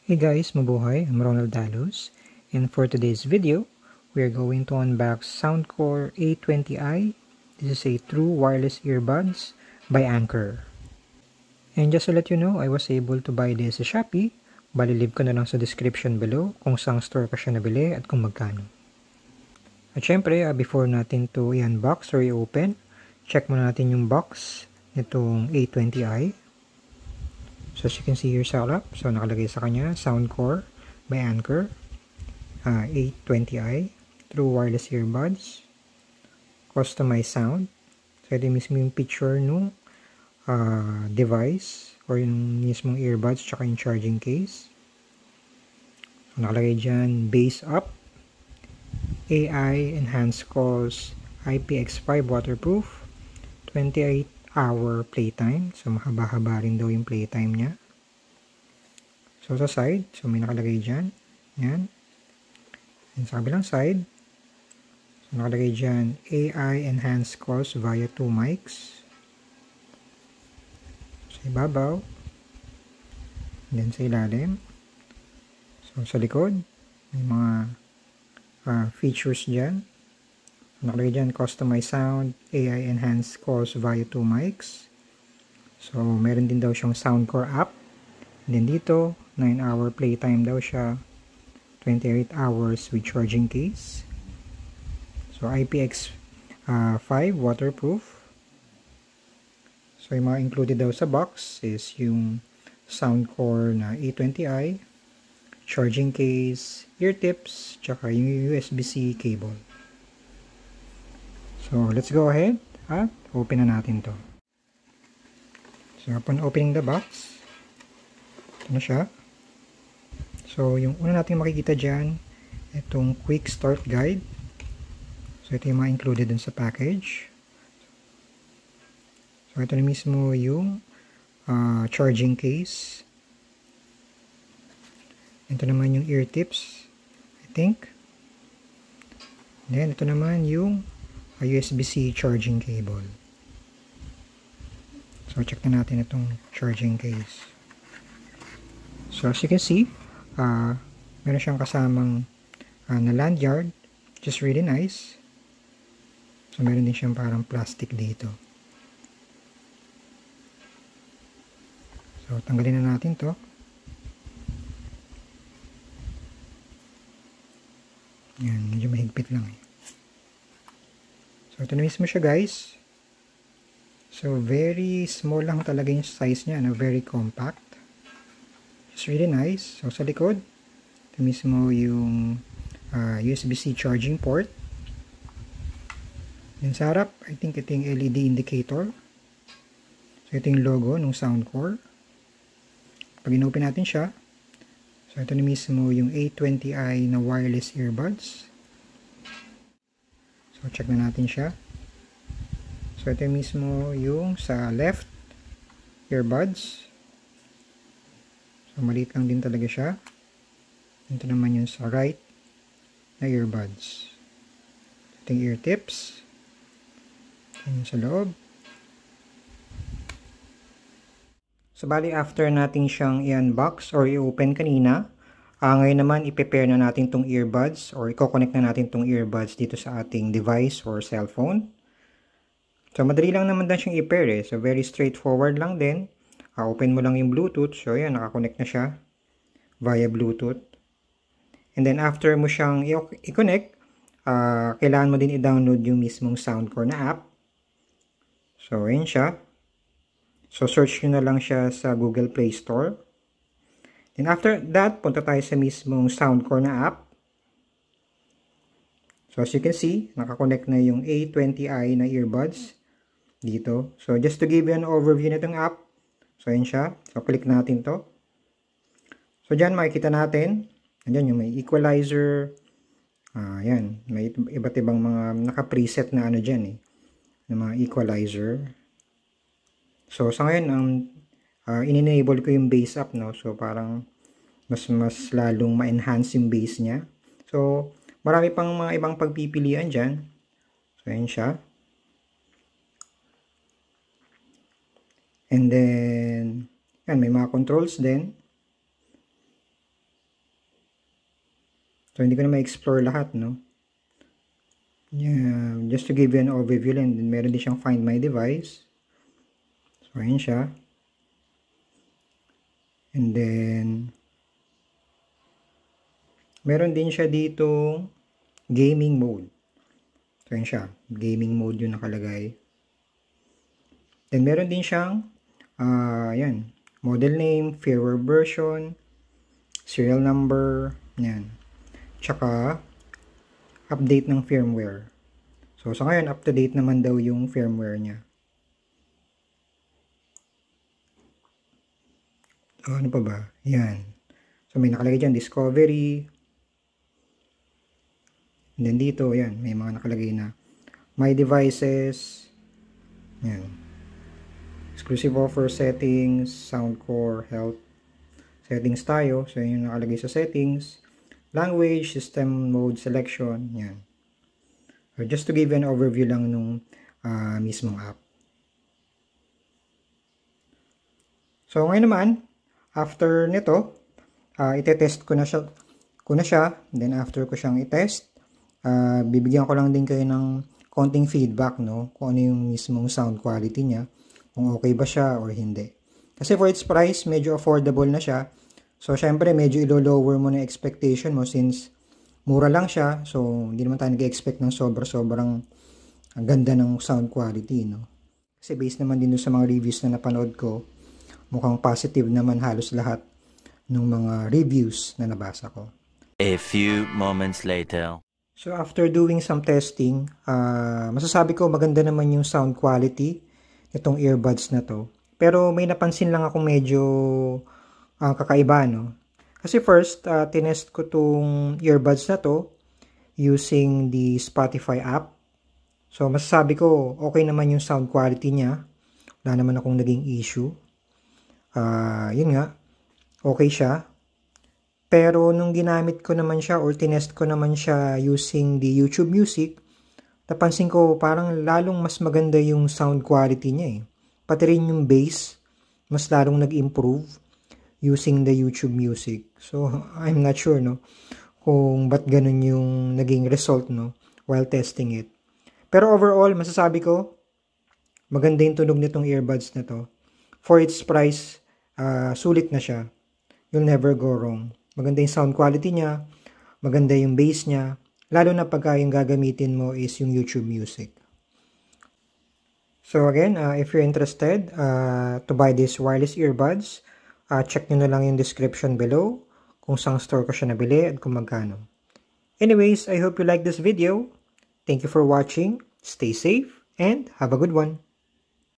Hey guys, mabuhay! I'm Ronald Dalos, and for today's video, we are going to unbox Soundcore A20i. This is a true wireless earbuds by Anker. And just to let you know, I was able to buy this sa Shopee. Balilib ko na lang sa description below kung saan store ko siya nabili at kung magkano. At syempre, before natin to i-unbox or i-open, check muna natin yung box nitong A20i. So as you can see here sa harap, so nakalagay sa kanya, Soundcore by Anker, A20i, true wireless earbuds, customized sound. So ito mismo yung picture nung device or yung mismong earbuds tsaka yung charging case. So nakalagay dyan, bass up, AI enhanced calls, IPX5 waterproof, 28-hour playtime. So mahaba-haba rin daw yung playtime niya. So sa side, so may nakalagay dyan. Yan. And sa kabilang side, so nakalagay dyan, AI enhanced calls via 2 mics. Sa ibabaw. And then sa ilalim. So sa likod, may mga features dyan. Nakalagay dyan, customized sound, AI enhanced calls via 2 mics. So meron din daw siyang Soundcore app. And then dito, 9-hour playtime daw siya, 28 hours with charging case. So IPX5 waterproof. So yung mga included daw sa box is yung Soundcore na A20i, charging case, ear tips, tsaka yung USB-C cable. So let's go ahead at open na natin to. So upon opening the box, ito na siya. So yung una natin makikita dyan, itong quick start guide. So ito yung mga included dun sa package. So ito na mismo yung charging case. Ito naman yung ear tips, I think. Then ito naman yung USB-C charging cable. So check na natin itong charging case. So as you can see, meron siyang kasamang na lanyard, which is really nice. So meron din siyang parang plastic dito. So tanggalin na natin to. Yan, medyo mahigpit lang eh. So ito na mismo siya guys. So very small lang talaga yung size niya, very compact. It's really nice. So sa likod, ito mismo yung USB-C charging port. Then sa harap, I think ito yung LED indicator. So ito yung logo ng Soundcore. Pag in-open natin siya, so ito na mismo yung A20i na wireless earbuds. So check na natin siya. So ito mismo yung sa left earbuds. So maliit lang din talaga siya. Ito naman yung sa right na earbuds. Ito yung ear tips. Ito yung sa loob. So bali after natin siyang i-unbox or i-open kanina, ngayon naman i-prepare na natin tong earbuds or i-connect na natin tong earbuds dito sa ating device or cellphone. So madali lang naman din siyang i-pair eh. So very straightforward lang din. Open mo lang yung Bluetooth. So yan, nakakonect na siya via Bluetooth. And then after mo siyang i-connect, kailangan mo din i-download yung mismong Soundcore na app. So yan siya. So search nyo na lang siya sa Google Play Store. Then after that, punta tayo sa mismong Soundcore na app. So as you can see, nakakonect na yung A20i na earbuds dito. So just to give you an overview na itong app. So ayan siya. So click natin to. So dyan makikita natin. Andyan yung may equalizer. Ayan. May iba't ibang mga naka-preset na ano dyan eh. Na mga equalizer. So sa ngayon, in-enable ko yung bass up, no? So parang mas lalong ma-enhance yung bass niya. So marami pang mga ibang pagpipilian dyan. So ayan siya. And then, yan, may mga controls din. So, hindi ko na ma-explore lahat, no? Yeah, just to give you an overview lang, meron din siyang Find My Device. So, ayan siya. And then, meron din siya dito gaming mode. So, ayan siya. Gaming mode yung nakalagay. Then, meron din siyang, ayan, model name, firmware version, serial number, yan. Tsaka, update ng firmware. So, sa ngayon, up to date naman daw yung firmware niya. Ano pa ba? Yan. So, may nakalagay dyan, discovery. And then dito, yan, may mga nakalagay na my devices. Yan. Exclusive offer settings, sound core, health. Settings tayo. So, yun yung nakalagay sa settings. Language, system mode selection. Yan. So, just to give you an overview lang nung mismong app. So, ngayon naman, after nito, itetest ko na siya. Then, after ko siyang itest, bibigyan ko lang din kayo ng konting feedback, no? Kung ano yung mismong sound quality niya. Kung okay ba siya or hindi. Kasi for its price, medyo affordable na siya. So, syempre, medyo ilo-lower mo na expectation mo since mura lang siya. So, hindi naman tayo nag-expect ng sobrang ganda ng sound quality, no? Kasi based naman din sa mga reviews na napanood ko, mukhang positive naman halos lahat ng mga reviews na nabasa ko. A few moments later. So, after doing some testing, masasabi ko maganda naman yung sound quality itong earbuds na to. Pero may napansin lang ako medyo kakaiba, no? Kasi first, tinest ko tong earbuds na to using the Spotify app. So, masasabi ko okay naman yung sound quality niya. Wala naman akong naging issue. Yun nga, okay siya. Pero nung ginamit ko naman siya or tinest ko naman siya using the YouTube Music, napansin ko parang lalong mas maganda yung sound quality niya eh. Pati rin yung bass, mas lalong nag-improve using the YouTube Music. So, I'm not sure, no, kung ba't ganun yung naging result, no, while testing it. Pero overall, masasabi ko, maganda yung tunog nitong earbuds na to. For its price, sulit na siya. You'll never go wrong. Maganda yung sound quality niya, maganda yung bass niya, lalo na pagka yung gagamitin mo is yung YouTube Music. So again, if you're interested to buy these wireless earbuds, check nyo na lang yung description below kung saan store ko siya nabili at kung magkano. Anyways, I hope you like this video. Thank you for watching. Stay safe and have a good one.